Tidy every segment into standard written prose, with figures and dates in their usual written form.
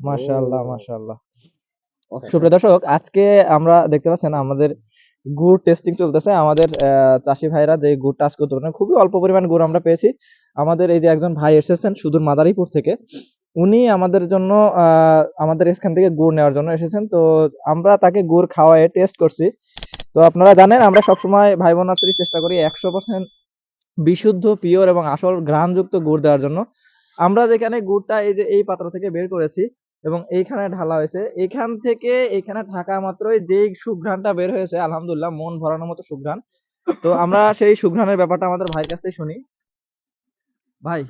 মাশাআল্লাহ মাশাআল্লাহ। সুপ্রিয় দর্শক, আজকে আমরা দেখতে পাচ্ছেন আমাদের গুড় টেস্টিং চলতেছে। আমাদের চাষি ভাইরা যে গুড়টা আজকে উৎপাদন করে, খুবই অল্প পরিমাণ গুড় আমরা পেয়েছি। আমাদের এই যে একজন ভাই এসেছেন সুদূর মাদারীপুর থেকে, উনি আমাদের জন্য আমাদের এখান থেকে গুড় নেওয়ার জন্য এসেছেন। তো আমরা তাকে গুড় খাওয়ায়ে টেস্ট করছি। তো আপনারা জানেন আমরা সবসময় ভাই বোনাত্রই চেষ্টা করি 100% বিশুদ্ধ, পিওর এবং আসল ঘ্রাণযুক্ত গুড় দেওয়ার জন্য। আমরা যেখানে গুড়টা এই যে এই পাত্র থেকে বের করেছি এবং এইখানে ঢালা হয়েছে, এখান থেকে এখানে থাকা মাত্রই যেই সুঘ্রাণটা বের হয়েছে, আলহামদুলিল্লাহ মন ভরানোর মতো সুঘ্রাণ। তো আমরা সেই সুঘ্রাণের ব্যাপারটা আমাদের ভাইয়ের কাছ থেকে শুনি। ভাই,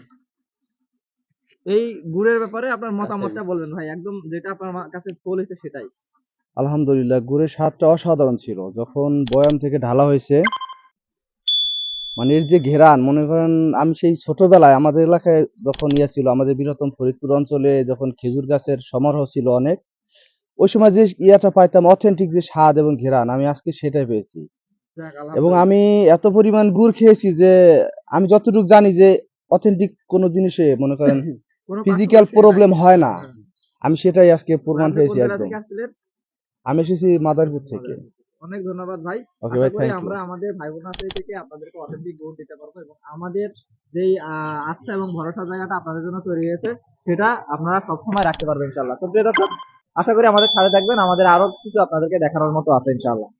এই গুড়ের ব্যাপারে আপনার মতামতটা বলবেন ভাই, একদম যেটা আপনার কাছে চলেছে সেটাই। আলহামদুলিল্লাহ, গুড়ের স্বাদটা অসাধারণ ছিল। যখন বয়াম থেকে ঢালা হয়েছে, মানে এর যে ঘেরান, মনে করেন আমি সেই ছোটবেলায় আমাদের এলাকায় যখন ছিল, আমাদের বৃহত্তম ফরিদপুর অঞ্চলে যখন খেজুর গাছের সমারোহ ছিল অনেক, ওই সময় যে ইয়াটা পাইতাম, অথেন্টিক যে স্বাদ এবং ঘেরান, আমি আজকে সেটাই পেয়েছি। যাক এবং আলহামদুলিল্লাহ। আমি এত পরিমাণ গুড় খেয়েছি যে আমি যতটুকু জানি যে অথেন্টিক কোনো জিনিসে মনে করেন কোনো ফিজিক্যাল পার্থক্য নাই। প্রবলেম হয় না, হ্যাঁ। আমি সেটাই আজকে ভাই, প্রমাণ আপনি কোন পেয়েছি জেলা একদম। থেকে আসছিলেন? আমি এসেছি মাদারীপুর থেকে। অনেক ধন্যবাদ ভাই। ওকে আশা ভাই, করি থ্যাংক ইউ। আমরা আমাদের ভাই বোনাদের থেকে আপনাদেরকে অথেন্টিক গুড় দিতে পারবো এবং আমাদের যেই আস্থা এবং ভরসার জায়গাটা আপনাদের জন্য তৈরি হয়েছে সেটা আপনারা সবসময় রাখতে পারবেন ইনশাআল্লাহ। তো প্রিয় দর্শক, আশা করি আমাদের সাথে থাকবেন, আমাদের আরো কিছু আপনাদেরকে দেখানোর মতো আছে ইনশাআল্লাহ।